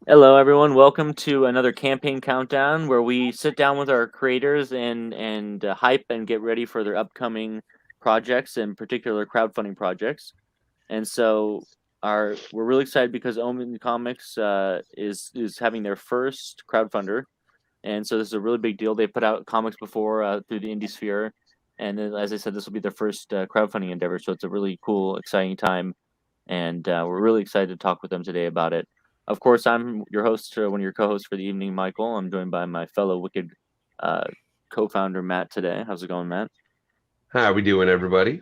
Hello, everyone. Welcome to another campaign countdown where we sit down with our creators and hype and get ready for their upcoming projects, in particular crowdfunding projects. And so, we're really excited because Omen Comics is having their first crowdfunder, and so this is a really big deal. They put out comics before through the indie sphere, and then, as I said, this will be their first crowdfunding endeavor. So it's a really cool, exciting time, and we're really excited to talk with them today about it. Of course, I'm your host, one of your co-hosts for the evening, Michael. I'm joined by my fellow Wicked uh, co-founder, Matt, today. How's it going, Matt? How we doing, everybody?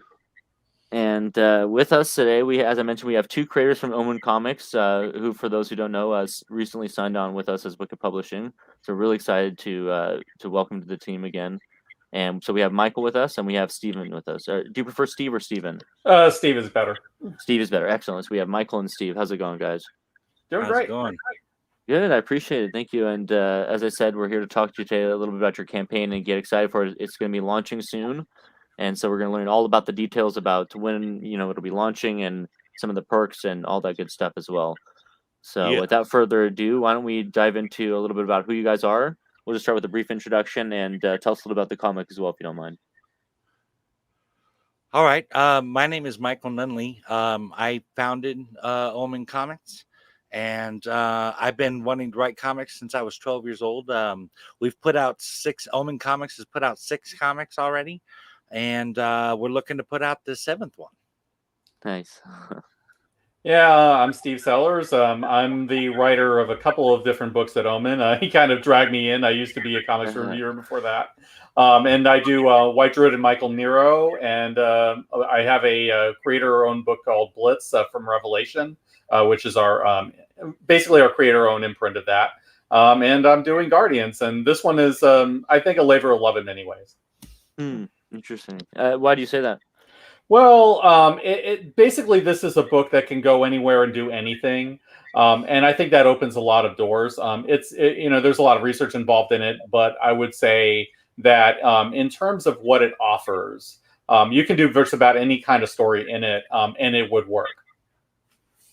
And with us today, as I mentioned, we have two creators from Omen Comics, who, for those who don't know, recently signed on with us as Wicked Publishing. So we're really excited to welcome to the team again. And so we have Michael with us, and we have Steven with us. Do you prefer Steve or Steven? Steve is better. Steve is better. Excellent. So we have Michael and Steve. How's it going, guys? Doing How's great. it going? Good. I appreciate it. Thank you. And as I said, we're here to talk to you today a little bit about your campaign and get excited for it. It's going to be launching soon. And so we're going to learn all about the details about when, it'll be launching and some of the perks and all that good stuff as well. So without further ado, why don't we dive into a little bit about who you guys are? We'll just start with a brief introduction and tell us a little about the comic as well, if you don't mind. All right. My name is Michael Nunley. I founded Omen Comics, and I've been wanting to write comics since I was 12 years old. We've put out Omen Comics has put out 6 comics already, and we're looking to put out the 7th one. Nice. Yeah, I'm Steve Sellers. I'm the writer of a couple of different books at Omen. He kind of dragged me in. I used to be a comics reviewer before that. And I do White Druid and Michael Nero. And I have a creator-owned book called Blitz from Revelation, which is our basically our creator-owned imprint of that. And I'm doing Guardians. And this one is, I think, a labor of love in many ways. Interesting. Why do you say that? Well, basically this is a book that can go anywhere and do anything, and I think that opens a lot of doors. There's a lot of research involved in it, but I would say that in terms of what it offers, you can do just about any kind of story in it, and it would work.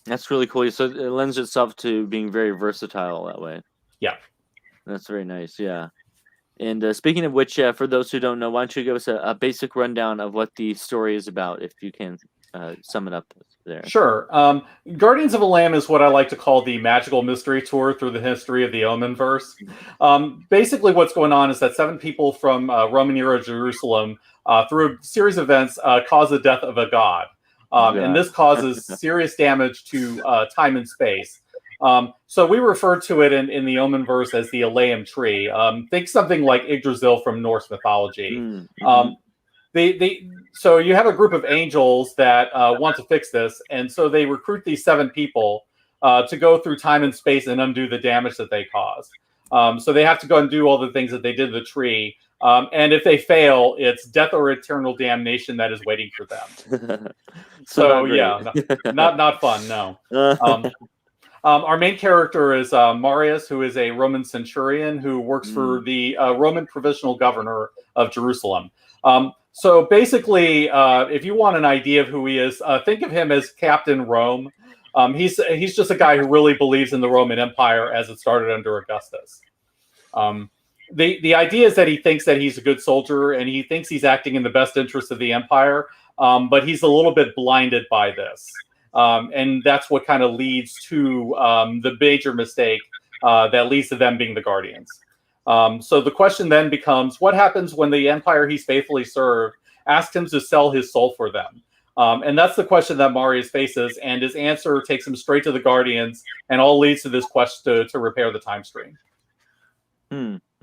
That's really cool. So it lends itself to being very versatile that way. Yeah, that's very nice. Yeah. And speaking of which, for those who don't know, why don't you give us a basic rundown of what the story is about, if you can sum it up there. Sure. Guardians of Elayim is what I like to call the magical mystery tour through the history of the Omenverse. Basically, what's going on is that 7 people from Roman era Jerusalem, through a series of events, cause the death of a god. And this causes serious damage to time and space. So we refer to it in the Omenverse as the Elayim tree. Think something like Yggdrasil from Norse mythology. So you have a group of angels that want to fix this, and so they recruit these 7 people to go through time and space and undo the damage that they caused. So they have to go and do all the things that they did to the tree. And if they fail, it's death or eternal damnation that is waiting for them. So yeah, not fun. No. Our main character is Marius, who is a Roman centurion who works for the Roman provisional governor of Jerusalem. So basically, if you want an idea of who he is, think of him as Captain Rome. He's just a guy who really believes in the Roman Empire as it started under Augustus. The idea is that he thinks that he's a good soldier and he thinks he's acting in the best interest of the empire, but he's a little bit blinded by this. And that's what kind of leads to the major mistake that leads to them being the Guardians. So the question then becomes, what happens when the empire he's faithfully served asks him to sell his soul for them? And that's the question that Marius faces, and his answer takes him straight to the Guardians, and all leads to this quest to repair the time stream.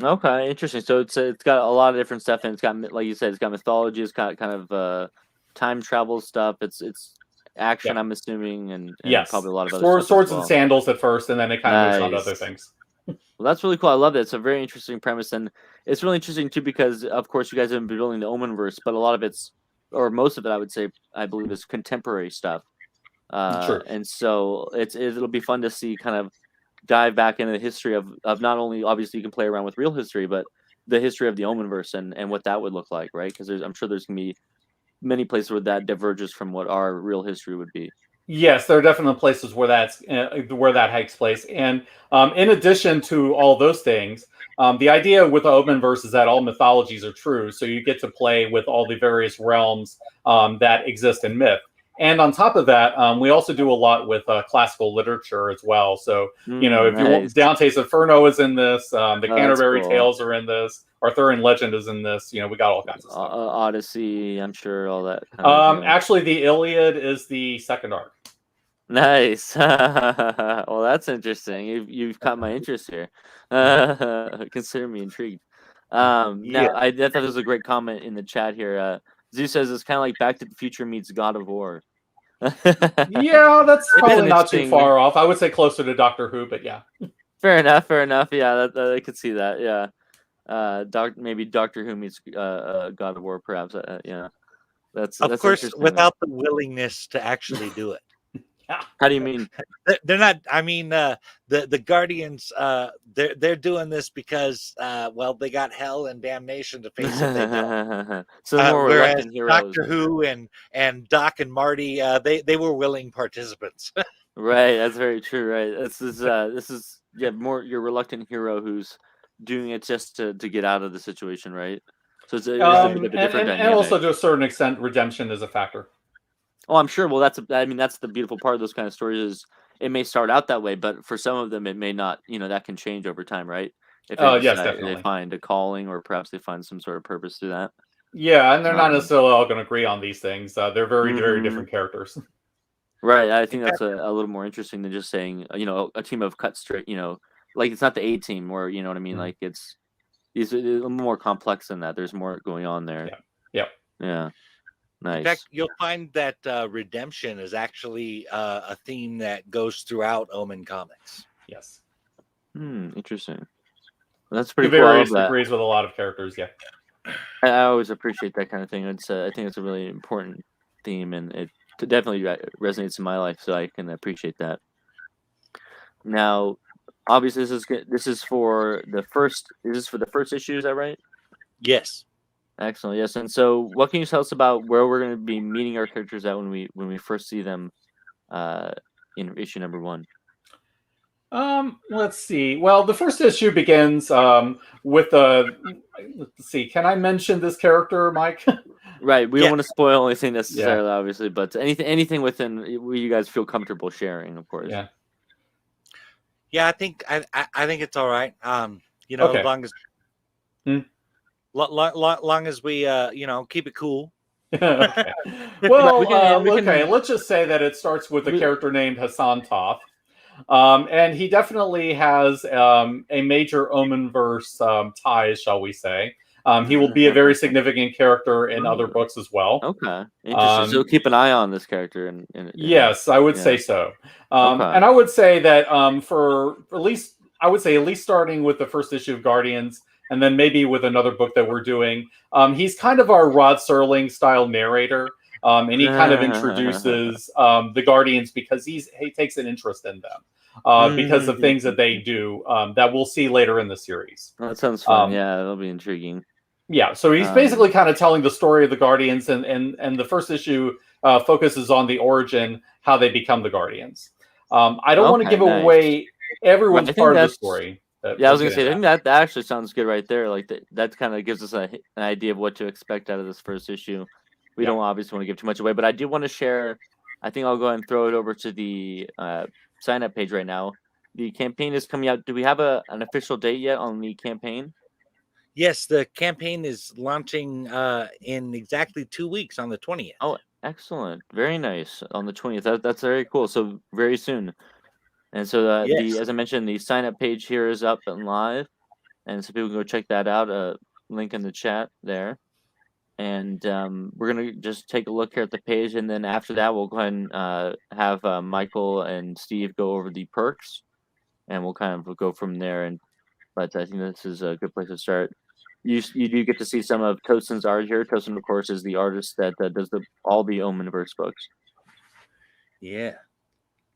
Okay, interesting. So it's got a lot of different stuff, and it's got, like you said, it's got mythology, it's got kind of time travel stuff. It's action, I'm assuming, and yes, probably a lot of other swords and sandals at first, and then it kind of moves on to other things. Well, that's really cool. I love that. It's a very interesting premise, and it's really interesting too because, of course, you guys have been building the Omenverse, but a lot of it's, or most of it, I would say, I believe, is contemporary stuff. Sure. And so it'll be fun to see kind of dive back into the history of not only, obviously, you can play around with real history, but the history of the Omenverse and what that would look like, right? Because I'm sure there's gonna be many places where that diverges from what our real history would be. Yes, there are definitely places where where that takes place, and in addition to all those things, the idea with the Omenverse is that all mythologies are true, so you get to play with all the various realms that exist in myth. And on top of that, we also do a lot with classical literature as well. So if you want, Nice. Dante's Inferno is in this, the Oh, that's Canterbury cool. Tales are in this, Arthurian Legend is in this. We got all kinds of stuff. Odyssey, I'm sure all that kind of. Actually, the Iliad is the second arc. Nice. Well, that's interesting. You've caught my interest here. Consider me intrigued. Now I thought this was a great comment in the chat here. Zeus says it's kind of like Back to the Future meets God of War. Yeah, that's probably not too interesting- far off. I would say closer to Doctor Who, but yeah. Fair enough. Yeah, I could see that. Yeah. Maybe Doctor Who meets God of War, perhaps. Yeah. That's Of course, interesting. without the willingness to actually do it. How do you mean? They're not. I mean, the Guardians. They're doing this because well, they got hell and damnation to face if they don't. So more Whereas reluctant heroes. Doctor Who and Doc and Marty, they were willing participants. Right, that's very true. Right, this is more your reluctant hero who's doing it just to get out of the situation, right? So it's a bit of a different dynamic. And also to a certain extent, redemption is a factor. Oh, I'm sure. Well, that's the beautiful part of those kind of stories is it may start out that way, but for some of them it may not. That can change over time, right? If Yes, definitely. they find a calling, or perhaps they find some sort of purpose through that. Yeah, and they're not necessarily all going to agree on these things. They're very, very different characters. Right. I think that's a little more interesting than just saying, a team of cut straight. Like it's not the A team, where you know what I mean. Like it's a little more complex than that. There's more going on there. Yeah. Nice. In fact, you'll find that redemption is actually a theme that goes throughout Omen comics. Yes. Interesting. That's pretty To cool. various degrees with a lot of characters. Yeah. I always appreciate that kind of thing. I think it's a really important theme, and it definitely resonates in my life, so I can appreciate that. Now, obviously, this is for the first. Is this for the first issue? Is that right? Yes. Excellent. Yes. And so, what can you tell us about where we're going to be meeting our characters at when we first see them in issue number 1? Let's see. Well, the first issue begins with the. Let's see. Can I mention this character, Mike? Right. We don't want to spoil anything necessarily, obviously, but anything within where you guys feel comfortable sharing, of course. Yeah. Yeah, I think think it's all right. Okay. As long as long as we keep it cool. Okay. Well, we can... let's just say that it starts with a character named Hassan Toth. And he definitely has a major Omenverse ties, shall we say. He will be a very significant character in other books as well. Okay, interesting. So keep an eye on this character. Yes, I would say so. And I would say that for at least starting with the first issue of Guardians, and then maybe with another book that we're doing, he's kind of our Rod Serling style narrator. And he kind of introduces the Guardians because he takes an interest in them because of things that they do that we'll see later in the series. That sounds fun. Yeah, that'll be intriguing. Yeah, so he's basically kind of telling the story of the Guardians, and the first issue focuses on the origin, how they become the Guardians. I don't want to give away everyone's part of the story. Yeah, I was gonna say, I think that actually sounds good right there. Like that kind of gives us an idea of what to expect out of this first issue. We don't obviously want to give too much away, but I do want to share. I think I'll go ahead and throw it over to the sign up page right now. The campaign is coming out. Do we have an official date yet on the campaign? Yes, the campaign is launching in exactly 2 weeks on the 20th. Oh, excellent! Very nice. On the 20th. That's very cool. So very soon. And so as I mentioned, the sign up page here is up and live, and so people can go check that out. Link in the chat there. And we're going to just take a look here at the page. And then after that, we'll go ahead and have Michael and Steve go over the perks. And we'll kind of go from there. But I think this is a good place to start. You do get to see some of Tosin's art here. Tosin, of course, is the artist that does all the Omenverse books. Yeah.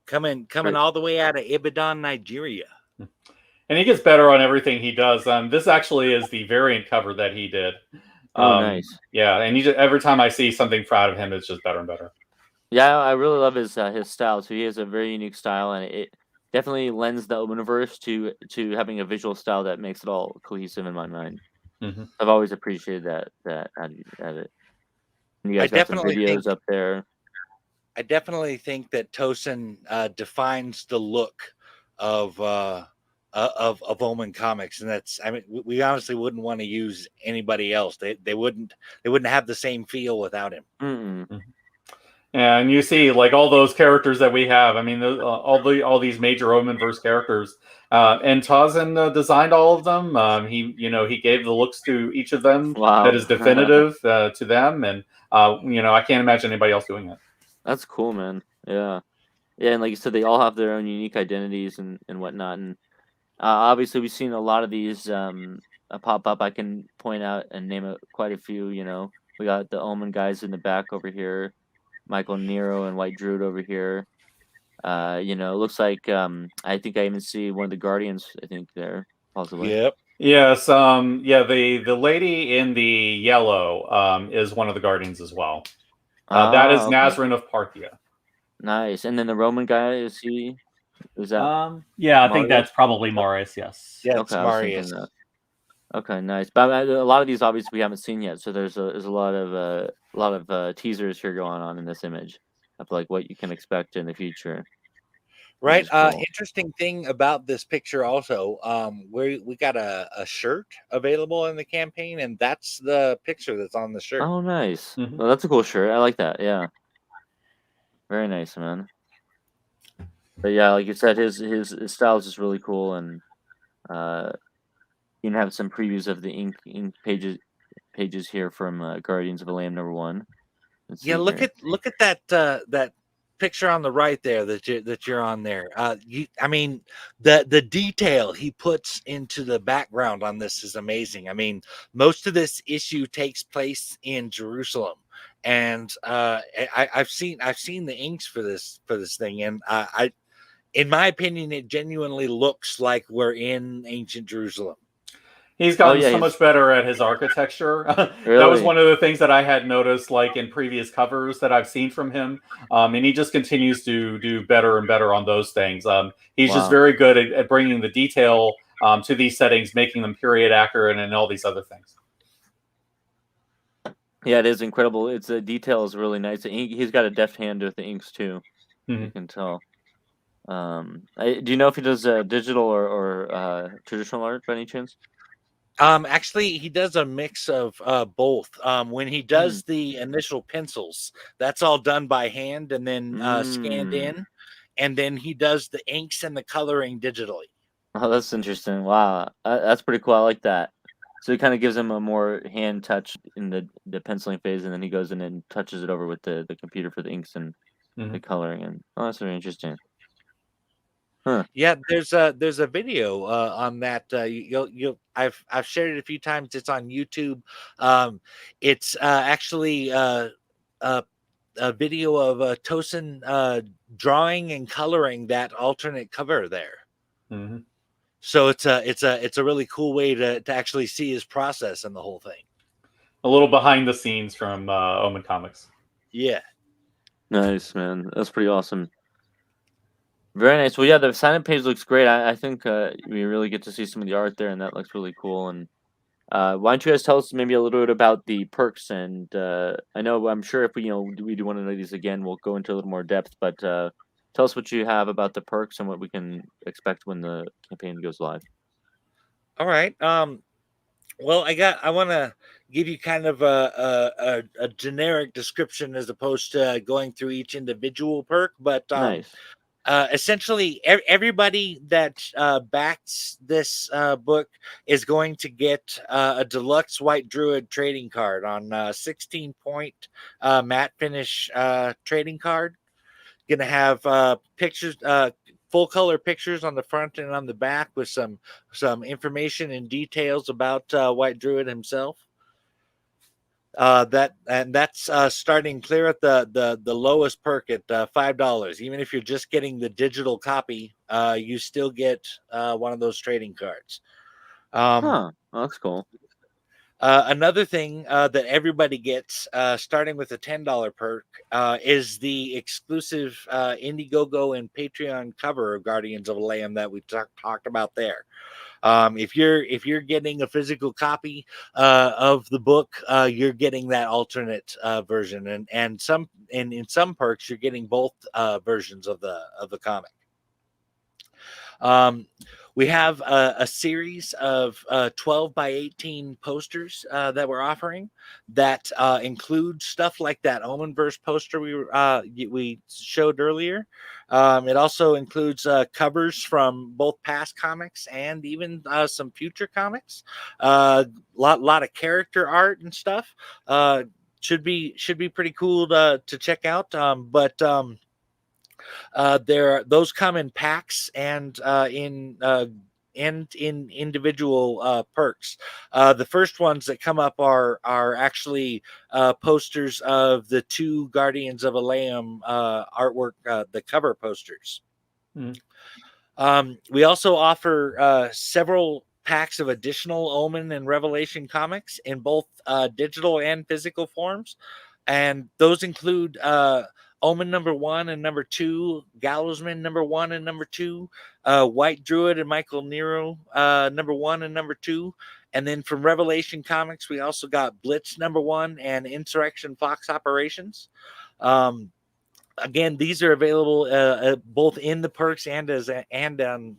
Coming all the way out of Ibadan, Nigeria. And he gets better on everything he does. This actually is the variant cover that he did. Oh, nice. Yeah, and every time I see something proud of him, it's just better and better. Yeah, I really love his style. So he has a very unique style, and it definitely lends the Omenverse to having a visual style that makes it all cohesive in my mind. Mhm. I've always appreciated that at it. And you I guys got some definitely think videos up there. I definitely think that Tosin defines the look of of Omen Comics, and that's, I mean, we honestly wouldn't want to use anybody else. They wouldn't have the same feel without him. Mm-mm. And you see, like, all those characters that we have. I mean, all these major Omenverse characters, and Tarzan designed all of them. He gave the looks to each of them that Wow. is definitive to them, and I can't imagine anybody else doing it. That's cool, man. Yeah. Yeah, and like you said, they all have their own unique identities and whatnot. And obviously, we've seen a lot of these pop up. I can point out and name quite a few. We got the Omen guys in the back over here, Michael Nero and White Druid over here. It looks like I think I even see one of the Guardians. I think there possibly. Yep. Yes, the lady in the yellow is one of the Guardians as well. That is Okay. Nazarene of Parthia. Nice. And then the Roman guy is that? Yeah, I think Marius? that's probably Morris. Yes. Yeah, Okay, it's I was thinking Marius. that. Okay, nice. But a lot of these obviously we haven't seen yet, so there's a lot of teasers here going on in this image of like what you can expect in the future. Right. is cool. Interesting thing about this picture also, we got a shirt available in the campaign, and that's the picture that's on the shirt. Oh, nice. Mhm. Well, that's a cool shirt. I like that. Yeah, very nice, man. But yeah, like you said, his style is just really cool, and you can have some previews of the ink pages here from Guardians of Elayim #1. Let's Yeah, see look here. at that picture on the right there that you're on there. I mean, the detail he puts into the background on this is amazing. I mean, most of this issue takes place in Jerusalem, and I've seen the inks for this thing, and in my opinion, it genuinely looks like we're in ancient Jerusalem. He's gotten yeah, so much better at his architecture. That was Really? one of the things that I had noticed, like in previous covers that I've seen from him. And he just continues to do better and better on those things. He's just Wow. very good at bringing the detail to these settings, making them period accurate, and all these other things. Yeah, it is incredible. It's the detail is really nice. He's got a deft hand with the inks too. You Mhm. can tell. Do you know if he does digital or traditional art by any chance? Actually, he does a mix of both. When he does the initial pencils, that's all done by hand and then scanned in, and then he does the inks and the coloring digitally. Oh, that's interesting. Wow, that's pretty cool. I like that. So it kind of gives him a more hand touch in the penciling phase, and then he goes in and touches it over with the computer for the inks and the coloring. And oh, that's very interesting. Huh. Yeah, there's a video on that. I've shared it a few times. It's on YouTube. It's actually a video of Tosin drawing and coloring that alternate cover there. Mm-hmm. So it's a really cool way to actually see his process and the whole thing. A little behind the scenes from Omen Comics. Yeah. Nice, man. That's pretty awesome. Very nice. Well, yeah, the sign-up page looks great. I think we really get to see some of the art there, and that looks really cool. And why don't you guys tell us maybe a little bit about the perks? And I'm sure if we do one of these again, we'll go into a little more depth. But tell us what you have about the perks and what we can expect when the campaign goes live. All right. Well, I want to give you kind of a generic description as opposed to going through each individual perk, but Nice. essentially everybody that backs this book is going to get a deluxe White Druid trading card on 16 point matte finish trading card. Gonna have pictures, full color pictures on the front and on the back with some information and details about White Druid himself. That's starting clear at the lowest perk at $5. Even if you're just getting the digital copy, you still get one of those trading cards. Well, that's cool. Another thing that everybody gets, starting with a $10 perk, is the exclusive Indiegogo and Patreon cover of Guardians of Elayim that we talked about there. If you're getting a physical copy of the book, you're getting that alternate version, and in some perks you're getting both versions of the comic. We have a series of 12 by 18 posters that we're offering that include stuff like that Omenverse poster we showed earlier. It also includes covers from both past comics and even some future comics. Lot of character art and stuff. Should be pretty cool to check out. Those come in packs and in individual perks. The first ones that come up are actually posters of the 2 Guardians of Elayim artwork, the cover posters. We also offer several packs of additional Omen and Revelation comics in both digital and physical forms, and those include Omen #1 and #2, Gallowsman #1 and #2, White Druid and Michael Nero #1 and #2, and then from Revelation Comics we also got Blitz #1 and Insurrection Fox Operations. Again, these are available both in the perks and as add-ons.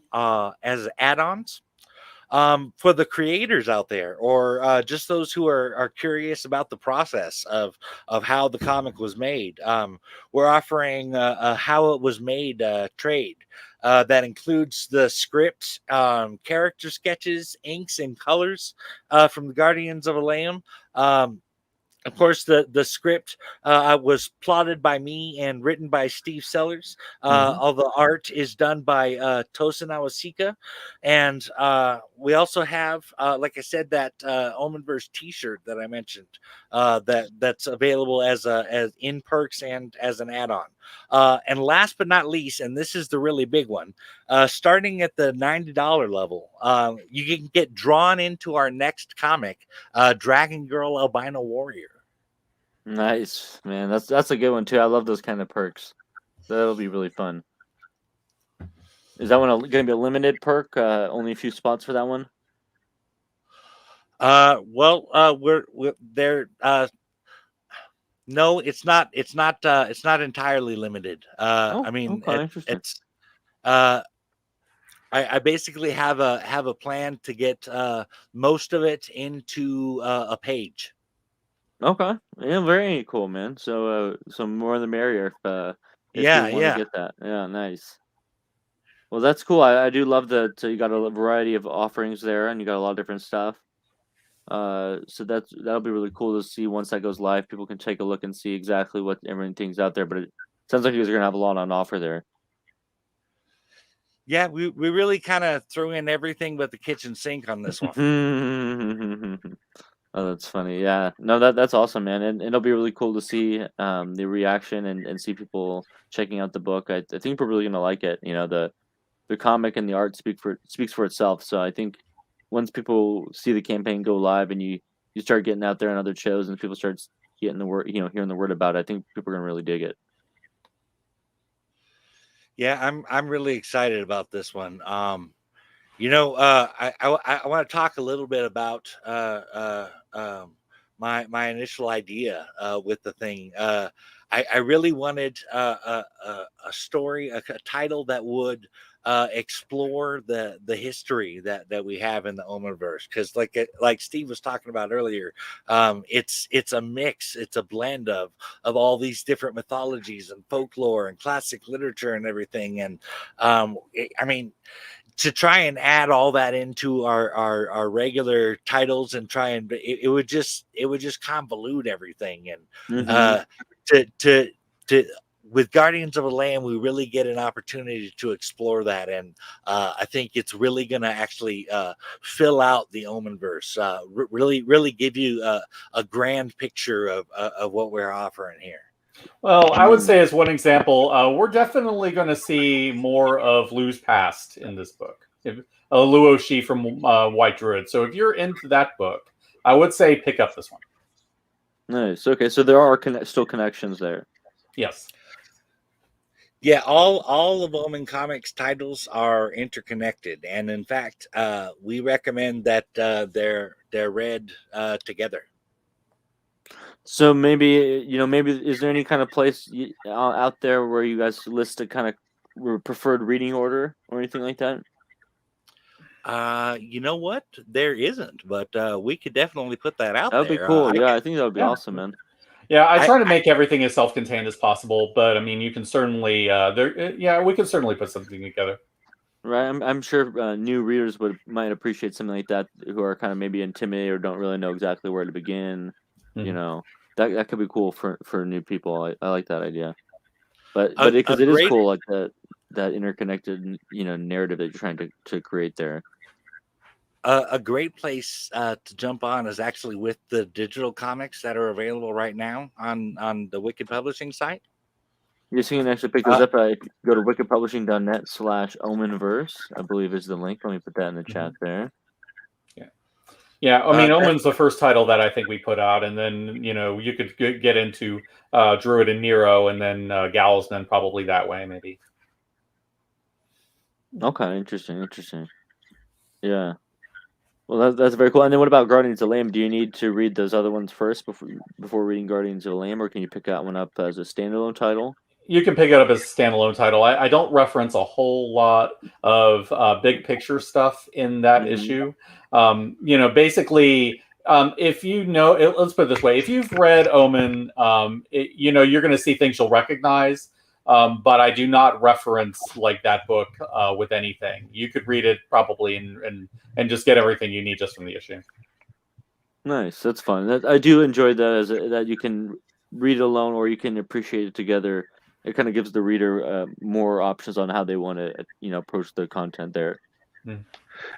For the creators out there, or just those who are curious about the process of how the comic was made, we're offering a how it was made trade that includes the script, character sketches, inks, and colors from the Guardians of Elayim. Of course, the script was plotted by me and written by Steve Sellers. All the art is done by Tosin Awasika. And we also have, like I said, that Omenverse T-shirt that I mentioned that's available as in perks and as an add-on. And last but not least, and this is the really big one, starting at the $90 level, you can get drawn into our next comic, Dragon Girl Albino Warrior. Nice, man. That's a good one too. I love those kind of perks. That'll be really fun. Is that one going to be a limited perk? Only a few spots for that one? We're there. No, it's not. It's not entirely limited. I mean, okay, interesting. it's. I basically have a plan to get most of it into a page. Okay, yeah, very cool, man. So more the merrier if Yeah, you want to get that. Yeah, nice. Well, that's cool. I do love that you got a variety of offerings there, and you got a lot of different stuff. So that'll be really cool to see once that goes live. People can take a look and see exactly what everything's out there. But it sounds like you guys are gonna have a lot on offer there. Yeah, we really kind of threw in everything but the kitchen sink on this one. Oh, that's funny. Yeah, no, that's awesome, man, and it'll be really cool to see the reaction and see people checking out the book. I think people are really gonna like it. You know, the comic and the art speaks for itself. So I think once people see the campaign go live and you start getting out there on other shows and people start getting the word, hearing the word about it, I think people are gonna really dig it. Yeah, I'm really excited about this one. I want to talk a little bit about my initial idea with the thing. I really wanted a story, a title that would explore the history that we have in the Omenverse, because like Steve was talking about earlier, it's a mix, it's a blend of all these different mythologies and folklore and classic literature and everything. And I mean, to try and add all that into our regular titles and try and it would just convolute everything. And to with Guardians of Elayim, we really get an opportunity to explore that, and I think it's really going to actually fill out the Omenverse, really give you a grand picture of what we're offering here. Well, I would say as one example, we're definitely going to see more of Lu's past in this book. Luo Shi from White Druid. So if you're into that book, I would say pick up this one. Nice. Okay, so there are still connections there. Yes. Yeah, all of Omen Comics titles are interconnected, and in fact, we recommend that they're read together. So maybe maybe is there any kind of place out there where you guys list a kind of preferred reading order or anything like that? You know what? There isn't, but we could definitely put that out That'd there. be cool. I think that would be awesome, man. Yeah, I try to make everything as self-contained as possible, but I mean, you can certainly we can certainly put something together. Right, I'm sure new readers might appreciate something like that, who are kind of maybe intimidated or don't really know exactly where to begin. Mhm. That could be cool for new people. I like that idea, but A because it is great- cool, like that interconnected narrative that you're trying to create there. A great place to jump on is actually with the digital comics that are available right now on the Wicked Publishing site. Yes, you can actually pick those up. If you go to wickedpublishing.net/Omenverse, I believe is the link. Let me put that in the chat there. Yeah, I mean, that- Omen's the first title that I think we put out, and then you could get into Druid and Nero, and then Galsman probably that way, maybe. Okay, interesting. Yeah. Well, that's very cool. And then what about Guardians of Elayim? Do you need to read those other ones first before reading Guardians of Elayim, or can you pick that one up as a standalone title? You can pick it up as a standalone title. I don't reference a whole lot of big picture stuff in that issue. Basically, if let's put it this way: if you've read Omen, you're going to see things you'll recognize. But I do not reference like that book with anything. You could read it probably and just get everything you need just from the issue. Nice, that's fun. I do enjoy that that you can read it alone or you can appreciate it together. It kind of gives the reader more options on how they want to approach the content there.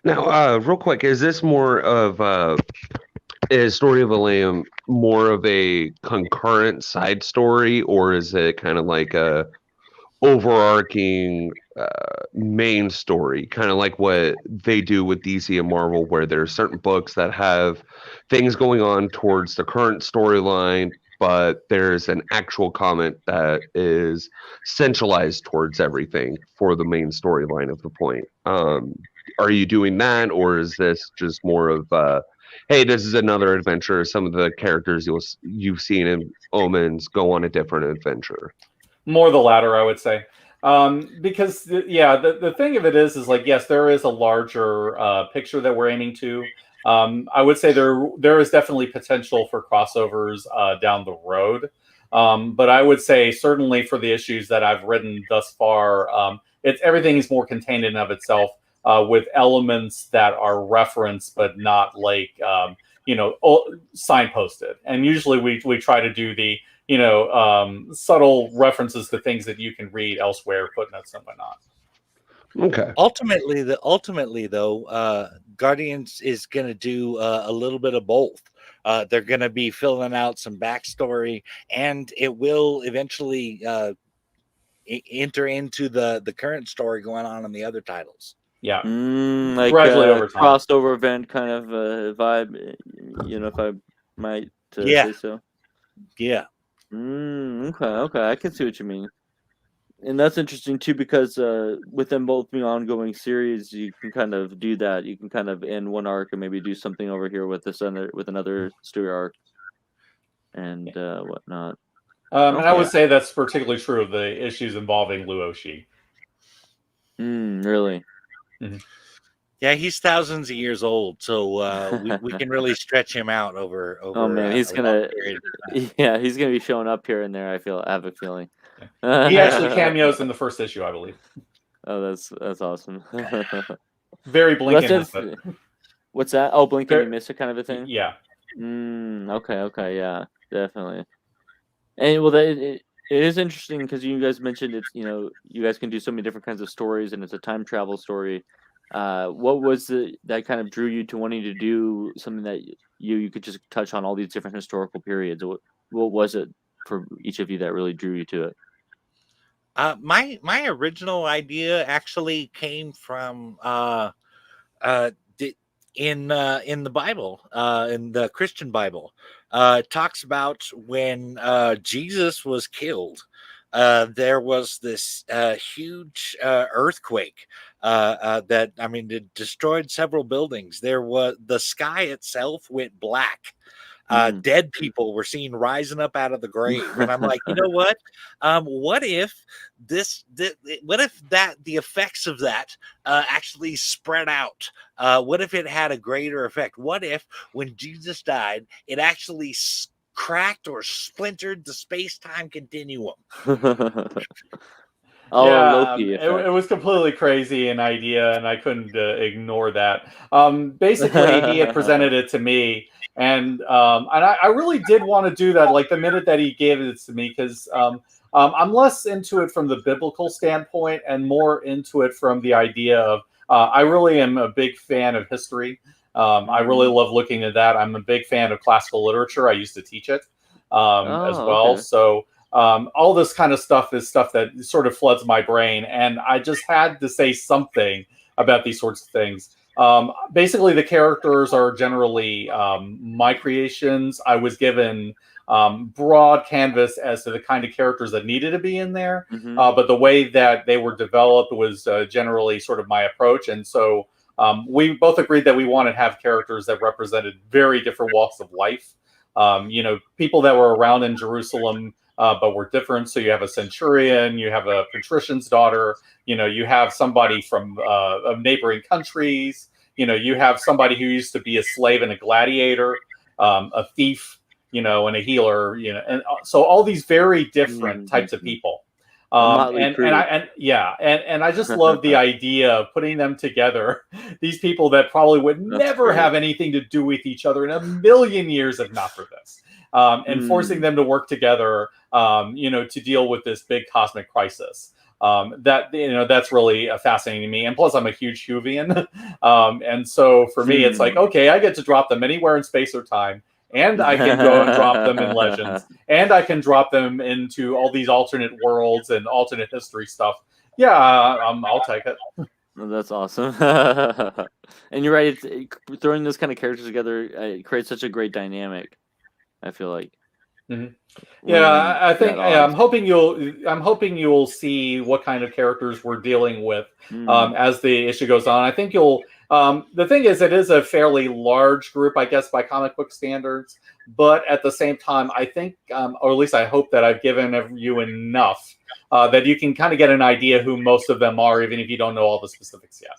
Now, real quick, is this more of is Story of Elayim more of a concurrent side story, or is it kind of like a overarching main story, kind of like what they do with DC and Marvel, where there are certain books that have things going on towards the current storyline, but there's an actual comment that is centralized towards everything for the main storyline of the point. Are you doing that, or is this just more of hey, this is another adventure? Some of the characters you've seen in Omens go on a different adventure. More the latter, I would say. Because the thing of it is like, yes, there is a larger picture that we're aiming to. I would say there is definitely potential for crossovers down the road. But I would say certainly for the issues that I've written thus far, everything is more contained in and of itself, with elements that are referenced but not like signposted. And usually we try to do the subtle references to things that you can read elsewhere, footnotes and whatnot. Okay. Ultimately, though, Guardians is going to do a little bit of both. They're going to be filling out some backstory, and it will eventually enter into the current story going on in the other titles. Yeah, like gradually a over time. crossover event kind of vibe, if I might say so. Yeah. Okay, I can see what you mean, and that's interesting too because with them both being ongoing series, you can kind of do that. You can kind of end one arc and maybe do something over here with another story arc, and whatnot. And I would say that's particularly true of the issues involving Luoshi. Really? Mm-hmm. Yeah, he's thousands of years old, so we can really stretch him out over. Oh man, he's gonna be showing up here and there. I have a feeling. He actually cameos in the first issue, I believe. Oh, that's awesome. Very Blink and Miss It. What's that? Oh, Blink and you miss it kind of a thing? Yeah. Okay, yeah, definitely. And well, it is interesting because you guys mentioned it's you guys can do so many different kinds of stories and it's a time travel story. What was that kind of drew you to wanting to do something that you could just touch on all these different historical periods? What was it for each of you that really drew you to it? My original idea actually came from in the Bible, in the Christian Bible, it talks about when Jesus was killed. There was this huge earthquake that, I mean, it destroyed several buildings. There was the sky itself went black. Dead people were seen rising up out of the grave, and I'm like, you know what? What if what if that the effects of that actually spread out? What if it had a greater effect? What if when Jesus died, it actually cracked or splintered the space-time continuum? Oh, Yeah, Loki it effect. was completely crazy an idea, and I couldn't ignore that. Basically, he had presented it to me, and I really did want to do that. Like the minute that he gave it to me, because I'm less into it from the biblical standpoint and more into it from the idea of I really am a big fan of history. I really love looking at that. I'm a big fan of classical literature. I used to teach it as Oh, well, okay. so. All this kind of stuff is stuff that sort of floods my brain, and I just had to say something about these sorts of things. Basically, the characters are generally my creations. I was given broad canvas as to the kind of characters that needed to be in there, but the way that they were developed was generally sort of my approach, and so we both agreed that we wanted to have characters that represented very different walks of life. People that were around in Jerusalem but were different. So you have a centurion, you have a patrician's daughter, you have somebody from neighboring countries, you have somebody who used to be a slave and a gladiator, a thief, and a healer, and so all these very different types of people. A motley And crew. I just love the idea of putting them together. These people that probably would never great. have anything to do with each other in a million years if not for this. And forcing them to work together, to deal with this big cosmic crisis. That's really fascinating to me. And plus, I'm a huge Whovian, and so for me, it's like, okay, I get to drop them anywhere in space or time, and I can go and drop them in Legends, and I can drop them into all these alternate worlds and alternate history stuff. Yeah, I'll take it. Well, that's awesome. And you're right. Throwing those kind of characters together creates such a great dynamic. I feel like. Yeah, I you're think at odds. I'm hoping you'll see what kind of characters we're dealing with Mm. as the issue goes on. I think you'll. The thing is, it is a fairly large group, I guess, by comic book standards. But at the same time, I think, or at least I hope that I've given you enough that you can kind of get an idea who most of them are, even if you don't know all the specifics yet.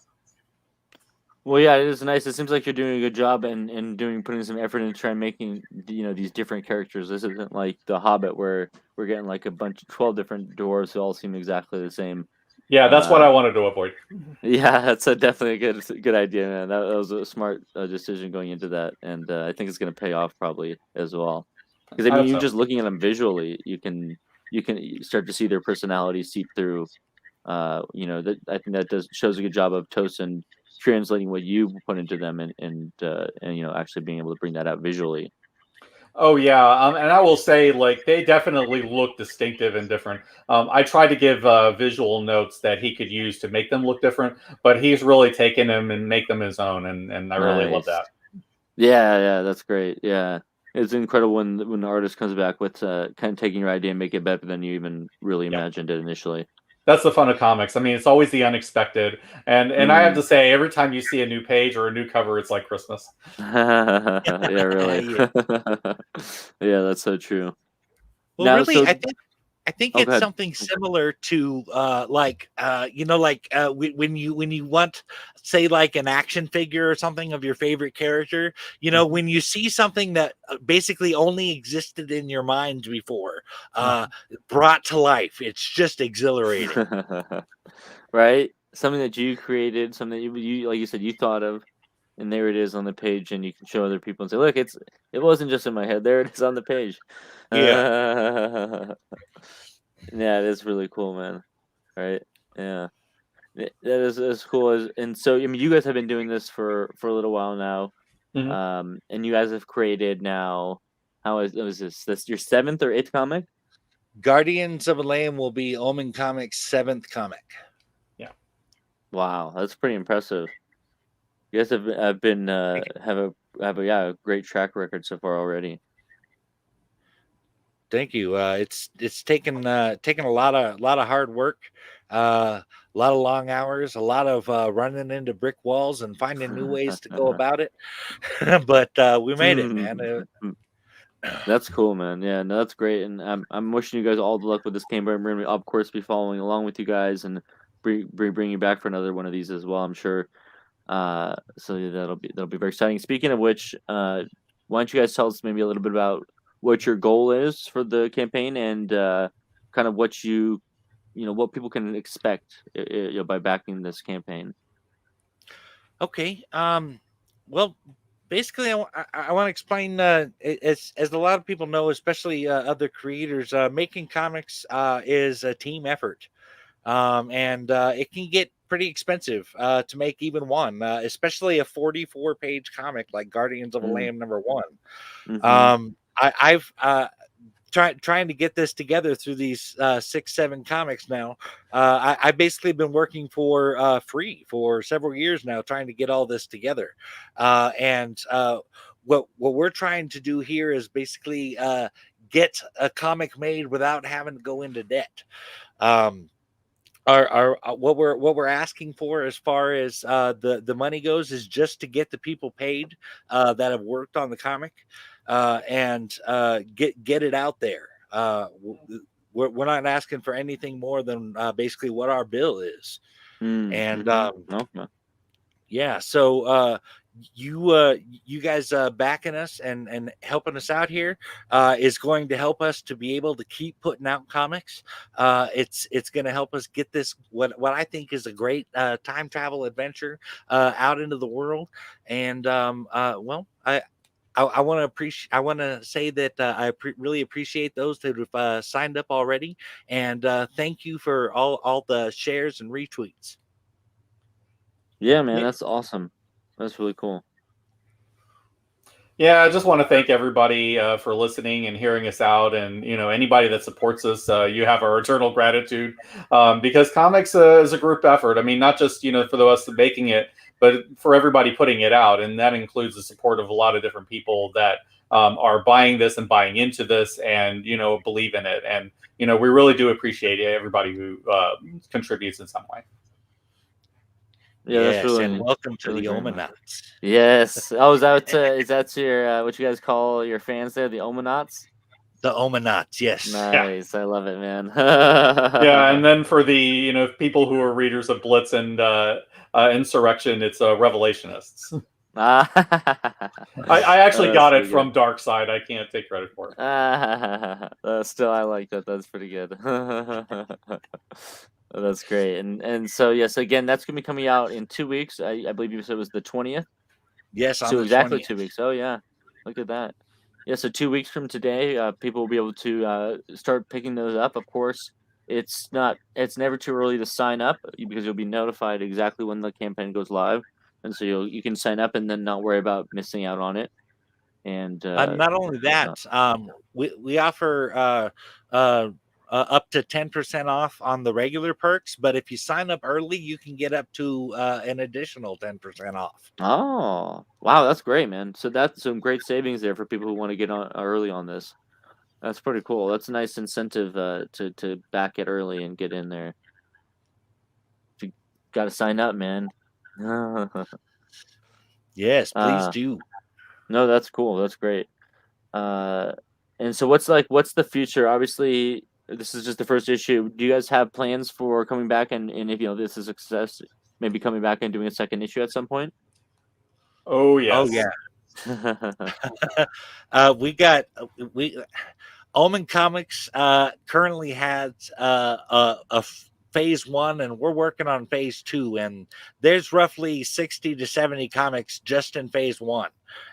Well, yeah, it is nice. It seems like you're doing a good job and putting some effort into trying making these different characters. This isn't like The Hobbit where we're getting like a bunch of 12 different dwarves who all seem exactly the same. Yeah, that's what I wanted to avoid. Yeah, that's definitely a good idea, man. That was a smart decision going into that, and I think it's going to pay off probably as well. Because I I mean, hope you so. just looking at them visually, you can start to see their personality seep through. That I think that shows a good job of Tosin translating what you put into them and actually being able to bring that out visually. Oh yeah, and I will say, like, they definitely look distinctive and different. I tried to give visual notes that he could use to make them look different, but he's really taken them and make them his own, and I really love Nice. that. Yeah, that's great. Yeah, it's incredible when the artist comes back with kind of taking your idea and make it better than you even really Yeah. imagined it initially. That's the fun of comics. I mean, it's always the unexpected, and I have to say, every time you see a new page or a new cover, it's like Christmas. Yeah, really. Yeah. Yeah, that's so true. Well, Now, really, so I think go it's ahead. something similar to when you want, say, like an action figure or something of your favorite character, when you see something that basically only existed in your mind before, brought to life, it's just exhilarating. Right? Something that you created, something that you like you said you thought of, and there it is on the page, and you can show other people and say, "Look, it wasn't just in my head. There it is on the page." Yeah. Yeah, it is really cool, man. Right? Yeah, that is as cool and so I mean, you guys have been doing this for a little while now, Mhm. and you guys have created now. How is this? This your 7th or 8th comic? Guardians of Elayim will be Omen Comics' 7th comic. Yeah. Wow, that's pretty impressive. You guys have been have a great track record so far already. Thank you. It's taken a lot of hard work, a lot of long hours, a lot of running into brick walls and finding new ways to go about it. But we made it, man. That's cool, man. Yeah, no, that's great, and I'm wishing you guys all the luck with this campaign. We're gonna, of course, be following along with you guys and bring you back for another one of these as well, I'm sure. So yeah, that'll be very exciting. Speaking of which, why don't you guys tell us maybe a little bit about what your goal is for the campaign and kind of what what people can expect by backing this campaign. Okay. Well, basically, I want to explain. As a lot of people know, especially other creators, making comics is a team effort, and it can get pretty expensive to make even one, especially a 44-page comic like Guardians of Elayim #1. I've trying to get this together through these 6-7 comics now. I basically been working for free for several years now, trying to get all this together. And what we're trying to do here is basically get a comic made without having to go into debt. Our what we're asking for as far as the money goes is just to get the people paid that have worked on the comic and get it out there. We're not asking for anything more than basically what our bill is. And yeah, so you guys backing us and helping us out here is going to help us to be able to keep putting out comics. It's going to help us get this what I think is a great time travel adventure out into the world. And well, I want to appreciate. I want to say that I really appreciate those that have signed up already, and thank you for all the shares and retweets. Yeah, man, that's awesome. That's really cool. Yeah, I just want to thank everybody for listening and hearing us out, and anybody that supports us, you have our eternal gratitude because comics is a group effort. I mean, not just for the us making it, but for everybody putting it out, and that includes the support of a lot of different people that are buying this and buying into this, and believe in it, and we really do appreciate everybody who contributes in some way. Yeah, yes, that's really, and welcome to really the great, Omenverse. Yes. Oh, is that your what you guys call your fans there, the Omenauts? The Omenverse, yes. Nice. I love it, man. Yeah, and then for the people who are readers of Blitz and Insurrection, it's Revelationists. I actually got it from Dark Side. I can't take credit for it. Still, I like that. That's pretty good. That's great. And so yes, again, that's gonna be coming out in 2 weeks. I believe you said it was the 20th. Yes, on So the exactly 20th. 2 weeks. Oh yeah, look at that. Yeah, so 2 weeks from today, people will be able to start picking those up. Of course, it's never too early to sign up because you'll be notified exactly when the campaign goes live, and so you can sign up and then not worry about missing out on it. And not only that, we offer up to 10% off on the regular perks, but if you sign up early, you can get up to an additional 10% off. Oh, wow, that's great, man. So that's some great savings there for people who want to get on early on this. That's pretty cool. That's a nice incentive to back it early and get in there. You got to sign up, man. Yes, please do. No, that's cool. That's great. And so what's the future? Obviously, this is just the first issue. Do you guys have plans for coming back and if this is a success, maybe coming back and doing a second issue at some point? Oh yes. Oh yeah. we Omen Comics currently has a phase 1, and we're working on phase 2, and there's roughly 60 to 70 comics just in phase 1,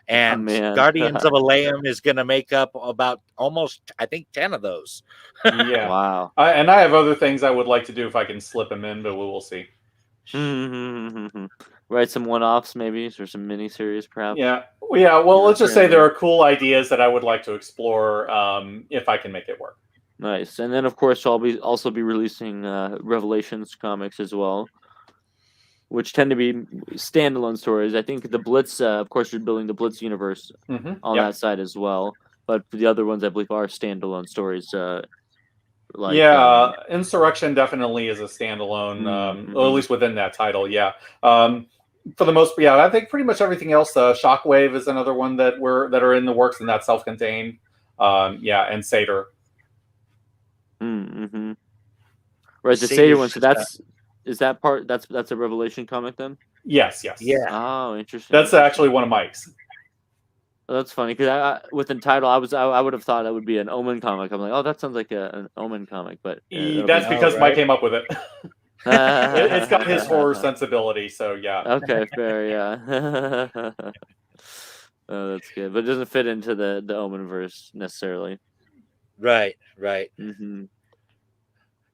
and Guardians of Elayim is going to make up about almost, I think, 10 of those. Yeah. Wow. And I have other things I would like to do if I can slip them in, but we will see. Write some one-offs maybe, or some mini-series perhaps. Yeah. Well, let's just say there are cool ideas that I would like to explore if I can make it work. Nice. And then of course I'll also be releasing Revelations comics as well, which tend to be standalone stories. I think the Blitz, of course, you're building the Blitz universe on Yep. that side as well. But the other ones, I believe, are standalone stories. Like Insurrection definitely is a standalone, or at mhm. least within that title. Yeah. For the most, I think pretty much everything else. Shockwave is another one that are in the works, and that's self-contained. And Satyr. Mm-hmm. Right, the Satyr's Satyr one. So just, is that part? That's a Revelation comic then? Yes. Yeah. Oh, interesting. That's actually one of Mike's. Well, that's funny because with the title, I would have thought that would be an Omen comic. I'm like, oh, that sounds like an Omen comic, but That's because Mike came up with it. It's got his horror sensibility, so yeah. Okay, fair, yeah. Oh, that's good, but it doesn't fit into the Omenverse necessarily. Right. Mm-hmm.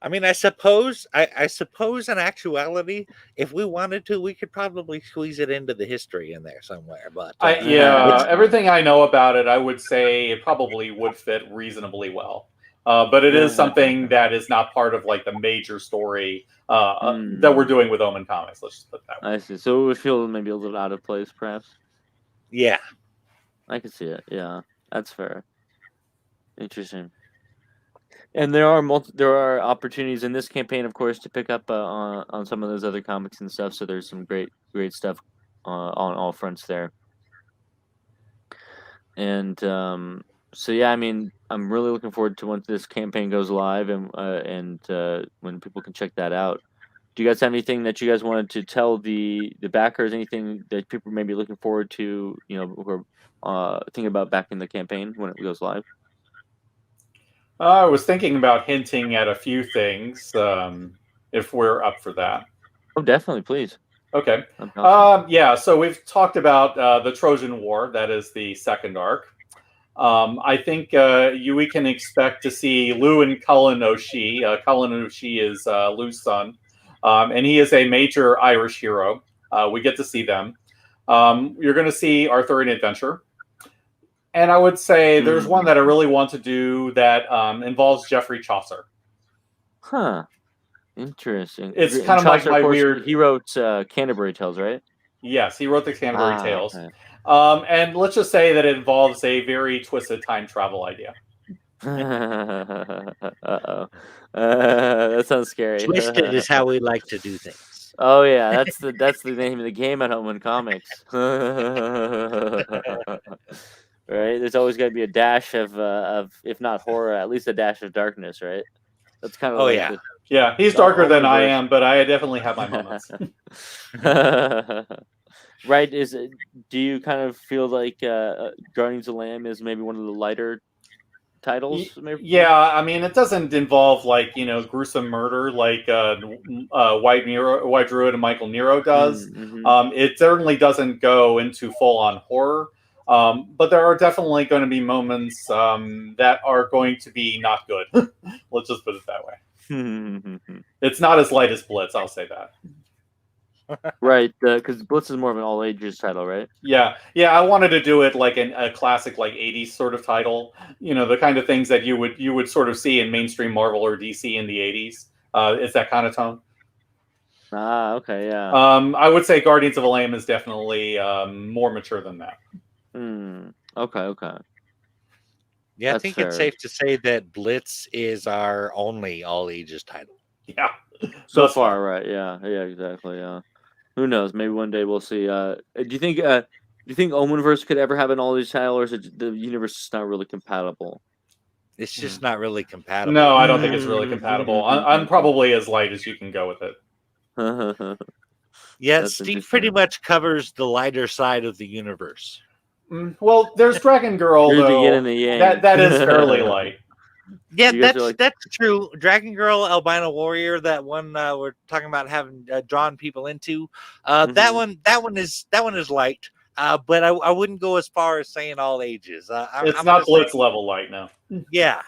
I mean, I suppose in actuality, if we wanted to, we could probably squeeze it into the history in there somewhere. But everything I know about it, I would say it probably would fit reasonably well. But it is something that is not part of like the major story that we're doing with Omen Comics. Let's just put it that way. I see. So it would feel maybe a little out of place, perhaps. yeah, I can see it. Yeah, that's fair. Interesting. And there are opportunities in this campaign, of course, to pick up on some of those other comics and stuff. So there's some great stuff on all fronts there. And so yeah, I mean, I'm really looking forward to once this campaign goes live and when people can check that out. Do you guys have anything that you guys wanted to tell the backers? Anything that people may be looking forward to? Who are thinking about backing the campaign when it goes live? I was thinking about hinting at a few things, if we're up for that. Oh, definitely, please. Okay. Awesome. So we've talked about the Trojan War. That is the second arc. I think we can expect to see Lou and Cullen O'Shea. Cullen O'Shea is Lou's son, and he is a major Irish hero. We get to see them. You're going to see Arthurian adventure. And I would say there's one that I really want to do that involves Geoffrey Chaucer. Huh. Interesting. It's And kind of Chaucer, like my course, weird. He wrote Canterbury Tales, right? Yes, he wrote the Canterbury Tales. Okay. And let's just say that it involves a very twisted time travel idea. Uh-oh. That sounds scary. twisted is how we like to do things. Oh yeah, that's the name of the game at Omen Comics. Right? There's always got to be a dash of if not horror, at least a dash of darkness, right? That's kind of Yeah, he's darker than I am, but I definitely have my moments. Right? Do you kind of feel like Guardians of Elayim is maybe one of the lighter titles? Maybe? Yeah, I mean, it doesn't involve like gruesome murder like White Druid and Michael Nero does. It certainly doesn't go into full on horror. But there are definitely going to be moments that are going to be not good. Let's just put it that way. It's not as light as Blitz, I'll say that. Right, because Blitz is more of an all ages title, right? Yeah. I wanted to do it like a classic, like 80s sort of title. The kind of things that you would sort of see in mainstream Marvel or DC in the 80s. It's that kind of tone. Okay, yeah. I would say Guardians of Elayim is definitely more mature than that. Okay. Yeah, That's I think fair. it's safe to say that Blitz is our only all ages title. Yeah. So far, right? Yeah, exactly. Yeah. Who knows? Maybe one day we'll see. Do you think Omenverse could ever have an all ages title, or is it the universe is not really compatible? It's just not really compatible. No, I don't think it's really compatible. I'm probably as light as you can go with it. Yeah, Steve pretty much covers the lighter side of the universe. Well, there's Dragon Girl, There's though. the yin and the yang. That is fairly light. Yeah, that's true. Dragon Girl, Albino Warrior, that one we're talking about having drawn people into. That one is light. But I wouldn't go as far as saying all ages. It's not Blitz level light now. Yeah.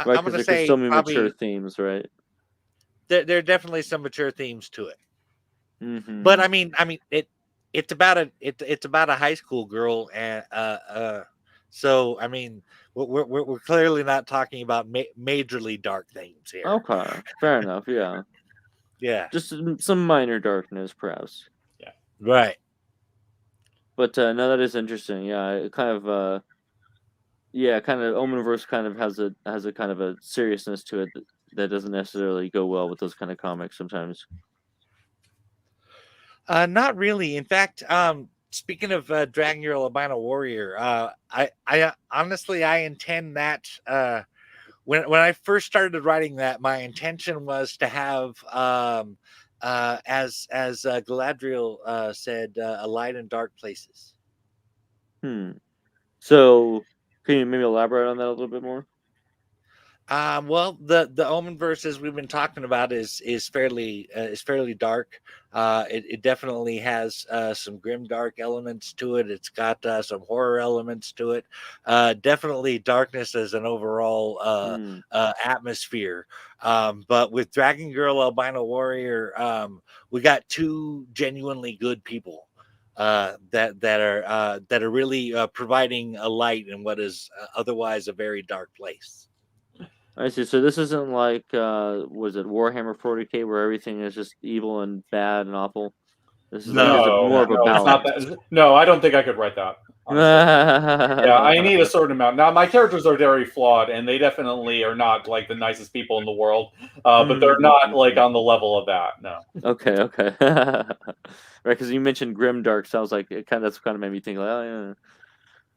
Right, I'm going to there say could still be probably, mature themes, right? There are definitely some mature themes to it. But I mean, it's about a high school girl, and so I mean, we're clearly not talking about majorly dark themes here. Okay, fair enough. Yeah. Yeah. Just some minor darkness, perhaps. Right. But no, that is interesting. Yeah, it kind of kind of Omenverse kind of has a kind of a seriousness to it that doesn't necessarily go well with those kind of comics sometimes. Not really. In fact, speaking of Dragon Girl Albino Warrior, I honestly I intend that when I first started writing that, my intention was to have as Galadriel said, a light in dark places. So, can you maybe elaborate on that a little bit more? Well, the Omen verse, as we've been talking about, is fairly dark. It definitely has some grim dark elements to it. It's got some horror elements to it. Definitely darkness as an overall atmosphere. But with Dragon Girl Albino Warrior, we got two genuinely good people that are really providing a light in what is otherwise a very dark place. I see. So this isn't like was it Warhammer 40K where everything is just evil and bad and awful? This is like there's more of a it's not balance. that. No, I don't think I could write that. Honestly. Yeah, I need a certain amount. Now, my characters are very flawed, and they definitely are not like the nicest people in the world. But they're not like on the level of that. No. Okay. Right, because you mentioned grimdark, so I was like, that's kind of made me think like, oh yeah.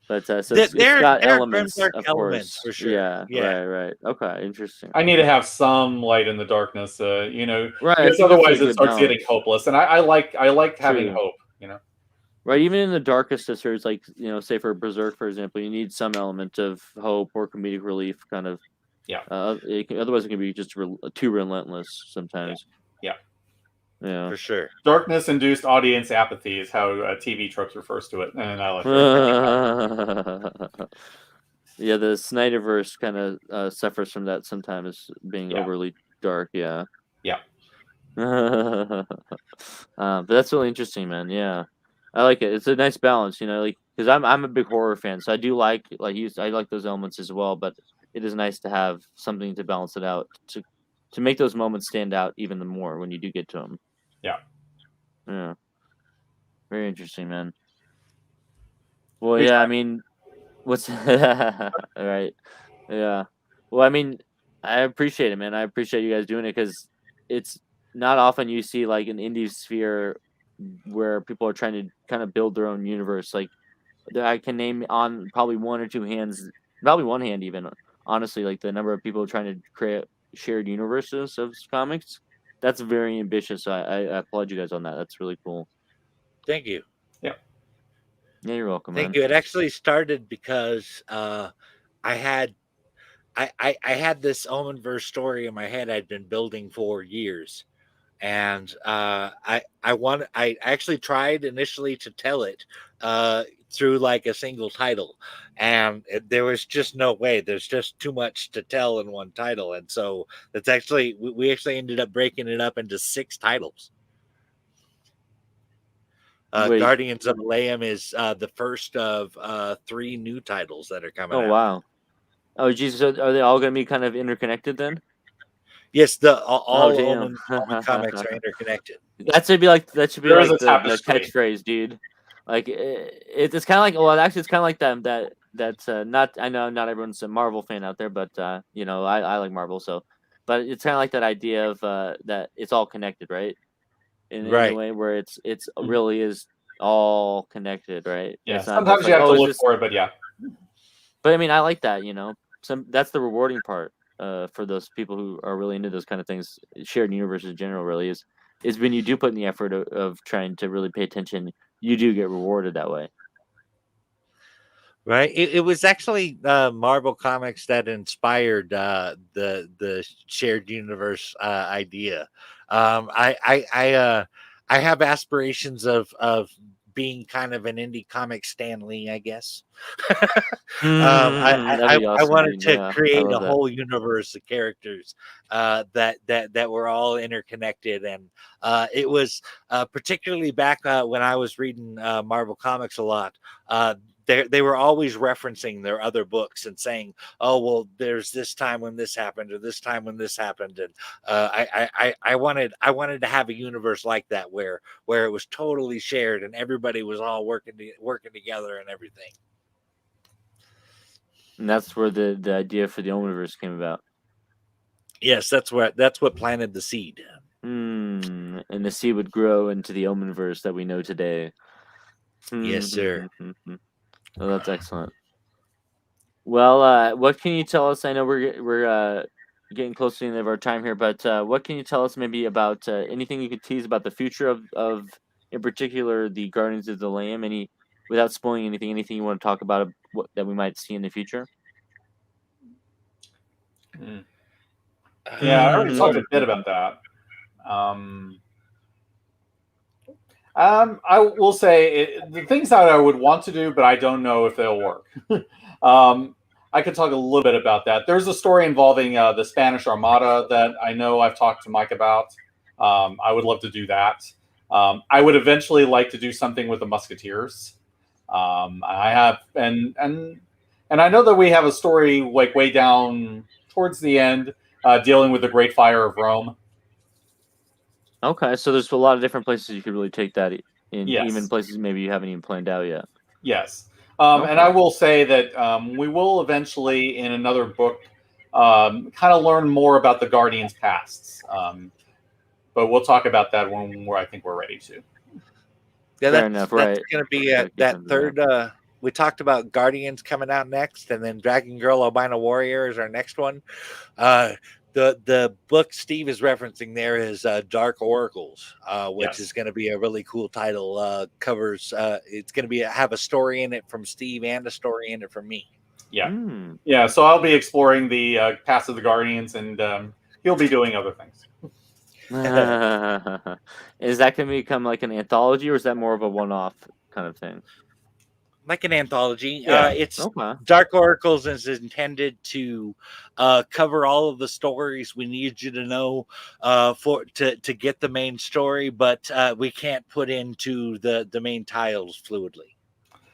But so it's got elements, of course. For sure. Yeah. Right. Okay, interesting. I need to have some light in the darkness, Right, because I think otherwise that's a it good starts getting balance. hopeless. And I like having True. hope. Right, even in the darkest of series, like say for Berserk, for example, you need some element of hope or comedic relief, kind of. Yeah. Otherwise, it can be just too relentless sometimes. Yeah. Yeah. For sure. Darkness-induced audience apathy is how TV Tropes refers to it, and I like it. Yeah, the Snyderverse kind of suffers from that sometimes, being overly dark. Yeah. Yeah. But that's really interesting, man. Yeah, I like it. It's a nice balance, like because I'm a big horror fan, so I do like I like those elements as well. But it is nice to have something to balance it out to make those moments stand out even more when you do get to them. Yeah. Yeah. Very interesting, man. Well, yeah, I mean, what's right? Yeah. Well, I mean, I appreciate it, man. I appreciate you guys doing it because it's not often you see like an indie sphere where people are trying to kind of build their own universe. Like I can name on probably one or two hands, probably one hand even, honestly, like the number of people trying to create shared universes of comics. That's very ambitious. So I applaud you guys on that. That's really cool. Thank you. Yeah. Yeah, you're welcome. Thank you. It actually started because I had this Omenverse story in my head I'd been building for years, and I actually tried initially to tell it through like a single title, and there was just no way. There's just too much to tell in one title, and so that's actually we actually ended up breaking it up into 6 titles. Guardians of Elayim is the first of 3 new titles that are coming out. Oh wow! Oh Jesus, are they all going to be kind of interconnected then? Yes, all Omen comics are interconnected. That should be like the tapestry. catchphrase, dude. Like it's kind of like actually it's kind of like that's not I know not everyone's a Marvel fan out there, but I like Marvel, so but it's kind of like that idea of that it's all connected, right? In a way where it's really is all connected, right? Yeah. It's not Sometimes just you like, have to look for it, but yeah. But I mean, I like that, that's the rewarding part for those people who are really into those kind of things. Shared universes in general really is when you do put in the effort of trying to really pay attention, you do get rewarded that way. Right. It was actually Marvel Comics that inspired the shared universe idea. I have aspirations of being kind of an indie comic Stan Lee, I guess. I wanted to create a whole universe of characters that were all interconnected, and it was particularly back when I was reading Marvel Comics a lot. they were always referencing their other books and saying, "Oh, well, there's this time when this happened, or this time when this happened," and I wanted to have a universe like that where it was totally shared and everybody was all working together and everything. And that's where the idea for the Omenverse came about. Yes, that's what planted the seed. And the seed would grow into the Omenverse that we know today. Yes, sir. Oh, that's excellent. Well, what can you tell us? I know we're getting close to the end of our time here, but what can you tell us maybe about anything you could tease about the future of in particular the Guardians of the Elayim? Any without spoiling anything you want to talk about that we might see in the future? Yeah, I already talked a bit about that. I will say the things that I would want to do, but I don't know if they'll work. I could talk a little bit about that. There's a story involving the Spanish Armada that I know I've talked to Mike about. I would love to do that. I would eventually like to do something with the Musketeers. I have, and I know that we have a story like way down towards the end dealing with the Great Fire of Rome. Okay, so there's a lot of different places you could really take that in, Yes. even places maybe you haven't even planned out yet. Yes. Okay. And I will say that we will eventually, in another book, kind of learn more about the Guardians' pasts. But we'll talk about that when I think we're ready to. Yeah, Fair enough, right. That's going to be Gotta keep that them third. We talked about Guardians coming out next, and then Dragon Girl Albino Warrior is our next one. The book Steve is referencing there is Dark Oracles, which is going to be a really cool title. Covers it's going to have a story in it from Steve and a story in it from me. Yeah, yeah. So I'll be exploring the past of the Guardians, and he'll be doing other things. Is that going to become like an anthology, or is that more of a one-off kind of thing? Like an anthology. Yeah. It's Okay. Dark Oracles is intended to cover all of the stories we need you to know to get the main story, but we can't put into the main titles fluidly.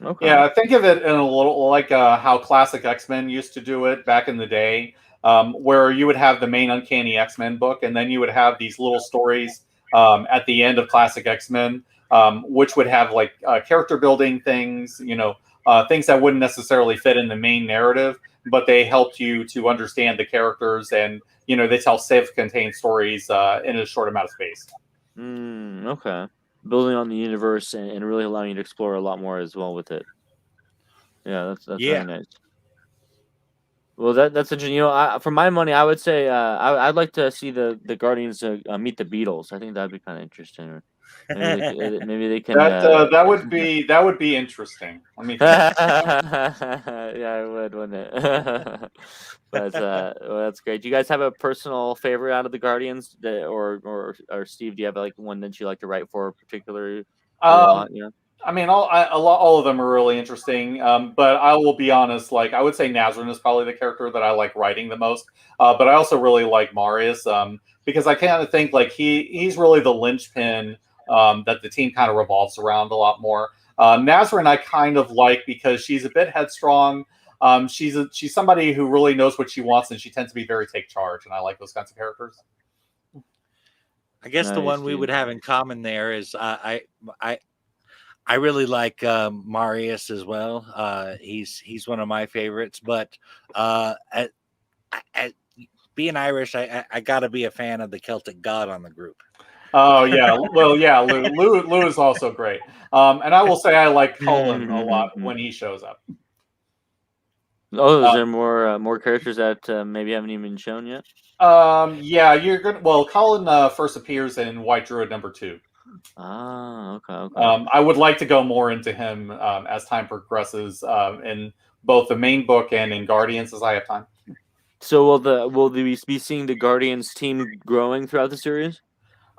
Okay. Yeah, think of it in a little like how classic X-Men used to do it back in the day, where you would have the main Uncanny X-Men book, and then you would have these little stories at the end of classic X-Men, which would have like character building things, things that wouldn't necessarily fit in the main narrative, but they helped you to understand the characters, and they tell self-contained stories in a short amount of space. Okay. Building on the universe and really allowing you to explore a lot more as well with it. Yeah, that's very nice. Well, that's interesting. For my money, I would say I'd like to see the Guardians meet the Beatles. I think that'd be kind of interesting. Maybe they can. That would be interesting. I mean, yeah, it would, wouldn't it? But well, that's great. Do you guys have a personal favorite out of the Guardians, or Steve? Do you have like one that you like to write for particularly? I mean, all of them are really interesting. But I will be honest, like I would say Nazarene is probably the character that I like writing the most. But I also really like Marius because I kind of think like he's really the linchpin that the team kind of revolves around a lot more. Nazarene I kind of like because she's a bit headstrong. She's somebody who really knows what she wants, and she tends to be very take charge, and I like those kinds of characters. I guess the one we would have in common there is I really like Marius as well. He's one of my favorites, but being Irish, I got to be a fan of the Celtic god on the group. Oh yeah, well yeah, Lou is also great. And I will say I like Cullen a lot when he shows up. Oh, is there more characters that maybe haven't even been shown yet? Yeah, you're good. Well, Cullen first appears in White Druid #2. Ah, okay. I would like to go more into him as time progresses in both the main book and in Guardians as I have time. So will we be seeing the Guardians team growing throughout the series?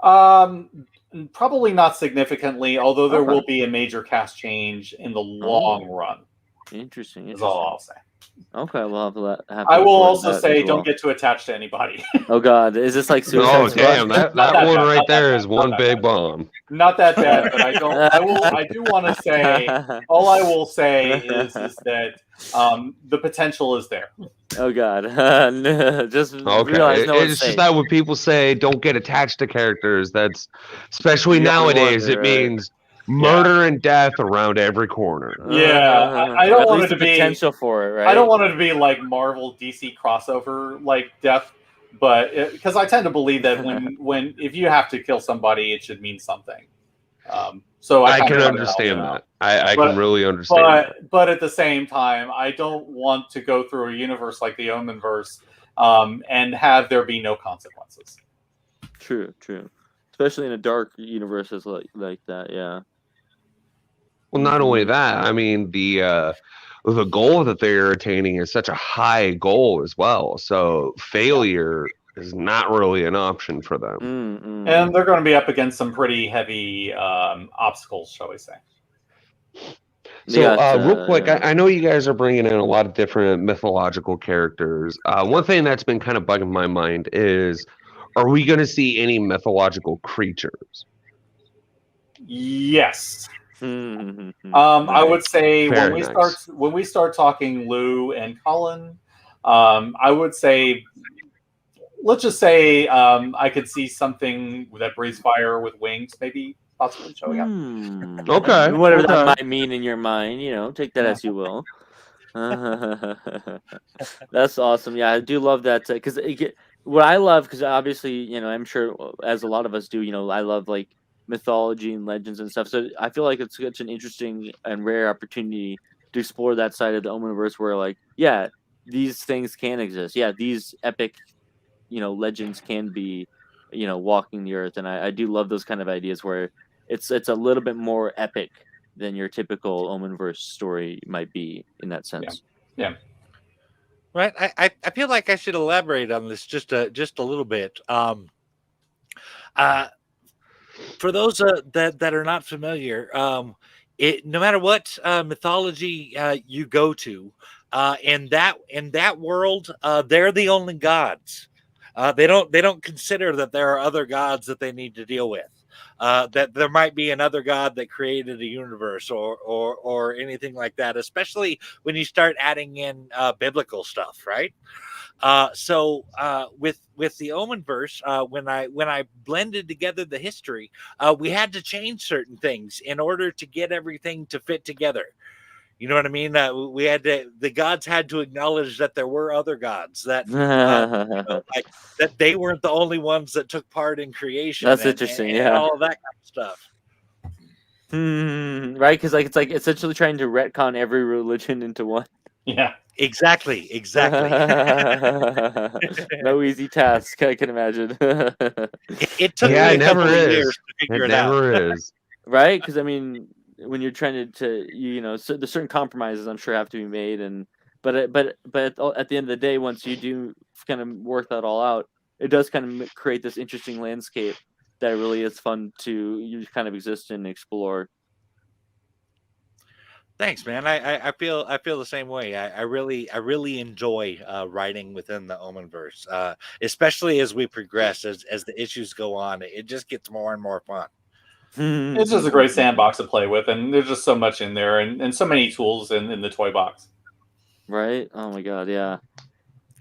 Probably not significantly, although there will be a major cast change in the long run. Interesting. Is all I'll say. Okay, we'll have to I look will forward to also that say as well. don't get too attached to anybody. Oh God, is this like Suicide Oh Squad? damn, that Not one bad, right not that there bad, is not one that big bad. bomb. Not that bad, but I do want to say, all I will say is that the potential is there. Oh God, just Okay, realize no one's it's just safe. that when people say don't get attached to characters, that's especially You always nowadays. wonder, It right? means murder and death around every corner. Yeah, I don't At want least it to the be. potential for it, right? I don't want it to be like Marvel DC crossover like death, but because I tend to believe that when if you have to kill somebody, it should mean something. So I I kind can of understand that. I But- can really understand that. but at the same time, I don't want to go through a universe like the Omenverse and have there be no consequences. True. Especially in a dark universes like that. Yeah. Well, not only Mhm. that, I mean the goal that they're attaining is such a high goal as well. So failure is not really an option for them. Mm-mm. And they're going to be up against some pretty heavy obstacles, shall we say. They So, got, real quick, yeah. I know you guys are bringing in a lot of different mythological characters. One thing that's been kind of bugging my mind is, are we going to see any mythological creatures? Yes. Mhm. I would say Very when nice. we start talking Lou and Colin, I would say, let's just say I could see something that breathes fire with wings, maybe possibly showing up. Okay, Whatever okay. that might mean in your mind, take that as you will. That's awesome. Yeah, I do love that because what I love, because obviously, I'm sure as a lot of us do, I love like mythology and legends and stuff. So I feel like it's such an interesting and rare opportunity to explore that side of the Omenverse where, like, yeah, these things can exist. Yeah, these epic, legends can be, walking the earth, and I do love those kind of ideas where it's a little bit more epic than your typical Omenverse story might be in that sense. Yeah. Right. I feel like I should elaborate on this just a little bit. For those that are not familiar, no matter what mythology you go to, in that world, they're the only gods. They don't consider that there are other gods that they need to deal with. That there might be another god that created a universe or anything like that. Especially when you start adding in biblical stuff, right? With the Omenverse, when I blended together the history, we had to change certain things in order to get everything to fit together. You know what I mean? The gods had to acknowledge that there were other gods, that like that they weren't the only ones that took part in creation. That's and, interesting. and Yeah. all of that kind of stuff. Right, because like it's like essentially trying to retcon every religion into one. Yeah. Exactly. No easy task, I can imagine. It took Yeah, me it a never couple of is. years to It figure it out. never is. Right, because I mean, when you're trying so there's certain compromises I'm sure have to be made, and at the end of the day, once you do kind of work that all out, it does kind of create this interesting landscape that really is fun to you kind of exist and explore. Thanks, man. I feel the same way. I really enjoy writing within the Omenverse, especially as we progress, as the issues go on. It just gets more and more fun. It's just a great sandbox to play with, and there's just so much in there, and so many tools in the toy box. Right? Oh my god, yeah.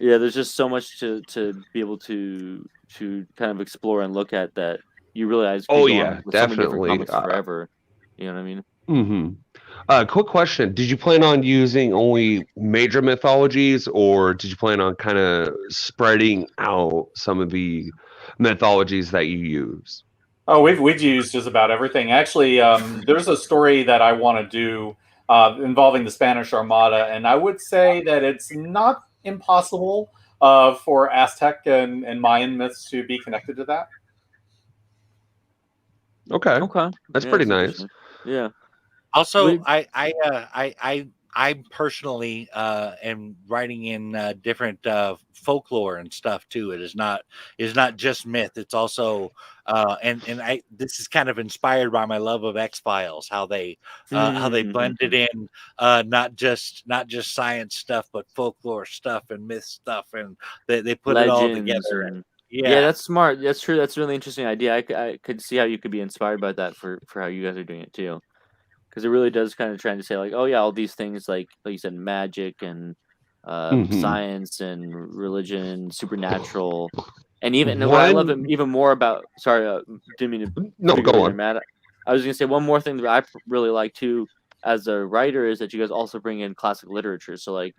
Yeah, there's just so much to be able to kind of explore and look at that you realize could Oh go yeah, on with so many different definitely. comics forever. You know what I mean? Quick question: did you plan on using only major mythologies, or did you plan on kind of spreading out some of the mythologies that you use? Oh, we've used just about everything. Actually, there's a story that I want to do involving the Spanish Armada, and I would say that it's not impossible for Aztec and Mayan myths to be connected to that. Okay, Okay. that's Yeah, pretty that's nice. interesting. Yeah. Also, We- I I personally am writing in different folklore and stuff too. It is not just myth. It's also and I this is kind of inspired by my love of X-Files, how they blended in not just science stuff, but folklore stuff and myth stuff, and they put it all together. And yeah, that's smart. That's true. That's a really interesting idea. I could see how you could be inspired by that for how you guys are doing it too, because it really does kind of trying to say like, oh yeah, all these things like you said, magic and science and religion, supernatural, and even what I love even more about. Sorry, didn't mean to. No, go on, Matt. I was gonna say one more thing that I really like too as a writer is that you guys also bring in classic literature. So like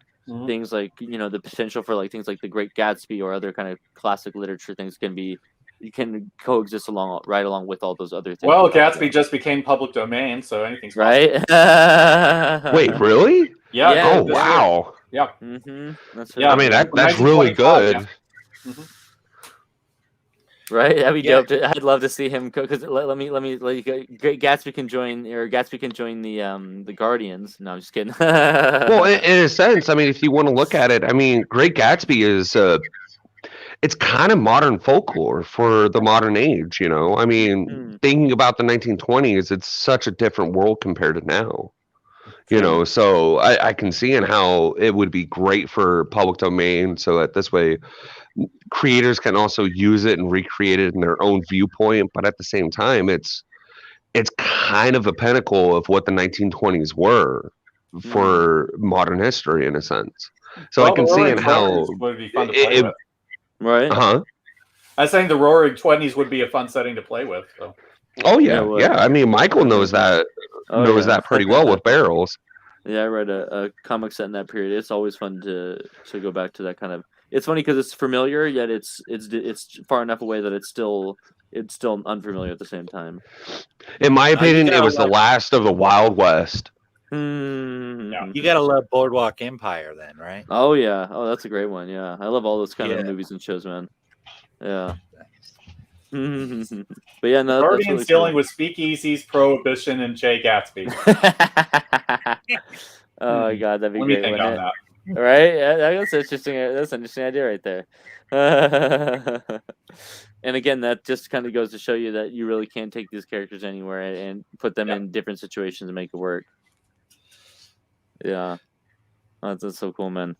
things like the potential for like things like the Great Gatsby or other kind of classic literature things can coexist right along with all those other things. Well, Gatsby just became public domain, so anything's right. Wait, really? Yeah. Oh wow. Yeah. That's I mean that's really good. Yeah. Right, that'd be dope. I'd love to see him because let me Great Gatsby can join the Guardians. No, I'm just kidding. Well, in a sense, I mean, if you want to look at it, I mean, Great Gatsby is it's kind of modern folklore for the modern age. I mean, thinking about the 1920s, it's such a different world compared to now. So I can see in how it would be great for public domain, so that this way creators can also use it and recreate it in their own viewpoint, but at the same time it's kind of a pinnacle of what the 1920s were for modern history in a sense. So I can see in how would be fun to play with. Right. I was saying the Roaring 20s would be a fun setting to play with. So. Oh yeah. I mean, Michael knows that that pretty well with barrels. Yeah, I read a comic set in that period. It's always fun to go back to that kind of. It's funny because it's familiar, yet it's far enough away that it's still unfamiliar at the same time. In my opinion, it was the last of the Wild West. Yeah. You gotta love Boardwalk Empire, then, right? Oh yeah. Oh, that's a great one. Yeah, I love all those kind of movies and shows, man. Yeah. But yeah, no. Guardians really dealing cool. with speakeasies, prohibition, and Jay Gatsby. Oh my god, that'd be Let great. me think on that. Right? Yeah, that's interesting. That's an interesting idea right there. And again, that just kind of goes to show you that you really can take these characters anywhere and put them in different situations and make it work. Yeah, that's so cool, man.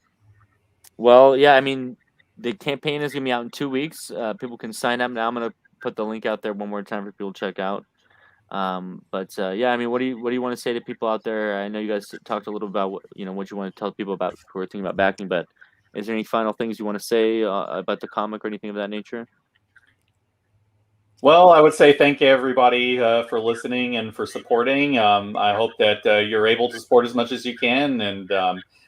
Well, yeah, I mean, the campaign is gonna be out in 2 weeks. People can sign up now. I'm gonna put the link out there one more time for people to check out. Yeah, I mean, what do you want to say to people out there? I know you guys talked a little about what you want to tell people about who are thinking about backing, but is there any final things you want to say about the comic or anything of that nature? Well, I would say thank you everybody for listening and for supporting. I hope that you're able to support as much as you can, and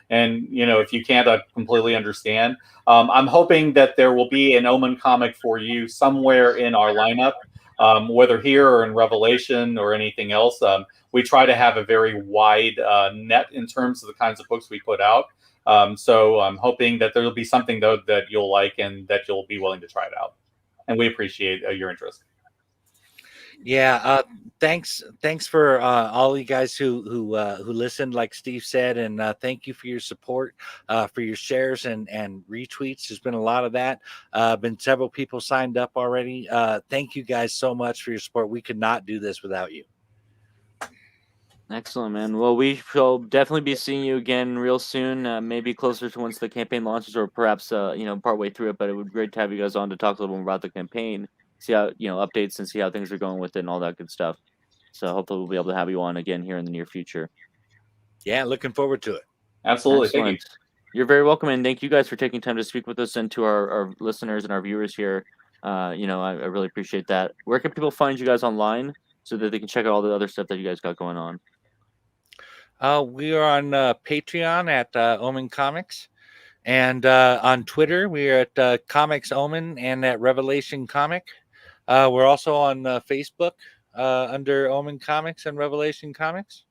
if you can't, I completely understand. I'm hoping that there will be an Omen comic for you somewhere in our lineup. Whether here or in Revelation or anything else, we try to have a very wide net in terms of the kinds of books we put out. So I'm hoping that there will be something though that you'll like and that you'll be willing to try it out. And we appreciate your interest. Yeah, thanks for all you guys who listened, like Steve said, and thank you for your support, for your shares and retweets. There's been a lot of that. Been several people signed up already. Thank you guys so much for your support. We could not do this without you. Excellent, man. Well, we shall definitely be seeing you again real soon. Maybe closer to once the campaign launches, or perhaps partway through it. But it would be great to have you guys on to talk a little more about the campaign, see how updates and see how things are going with it and all that good stuff. So hopefully we'll be able to have you on again here in the near future. Yeah, looking forward to it. Absolutely. Excellent. Thank you. You're very welcome, and thank you guys for taking time to speak with us and to our listeners and our viewers here. I really appreciate that. Where can people find you guys online so that they can check out all the other stuff that you guys got going on? We are on Patreon at Omen Comics, and on Twitter we are at Comics Omen and at Revelation Comic. We're also on Facebook under Omen Comics and Revelation Comics.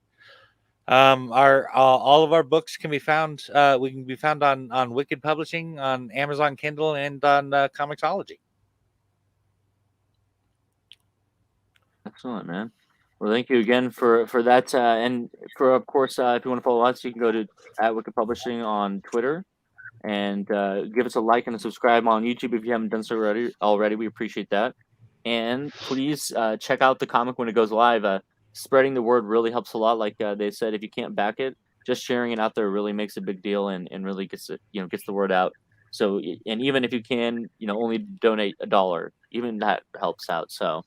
All of our books can be found. We can be found on Wicked Publishing, on Amazon Kindle, and on Comixology. Excellent, man. Well, thank you again for that, and for of course, if you want to follow us, you can go to @Wicked Publishing on Twitter, and give us a like and a subscribe on YouTube if you haven't done so already. We appreciate that, and please check out the comic when it goes live. Spreading the word really helps a lot. Like they said, if you can't back it, just sharing it out there really makes a big deal and really gets it, gets the word out. So, and even if you can, only donate $1, even that helps out. So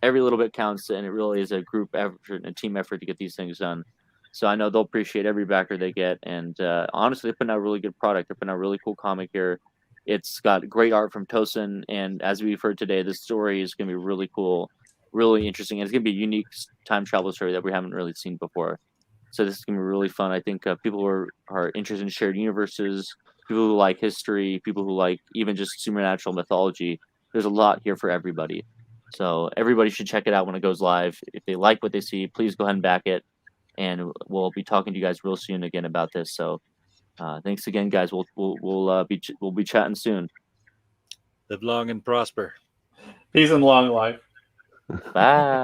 every little bit counts, and it really is a group effort and a team effort to get these things done. So I know they'll appreciate every backer they get, and honestly, they're putting out a really good product. They're putting out a really cool comic here. It's got great art from Tosin, and as we've heard today, the story is going to be really cool, really interesting, and it's going to be a unique time travel story that we haven't really seen before. So this is going to be really fun. I think people who are interested in shared universes, people who like history, people who like even just supernatural mythology. There's a lot here for everybody. So everybody should check it out when it goes live. If they like what they see, please go ahead and back it. And we'll be talking to you guys real soon again about this. So thanks again, guys. We'll be chatting soon. Live long and prosper. Peace and long life. Bye.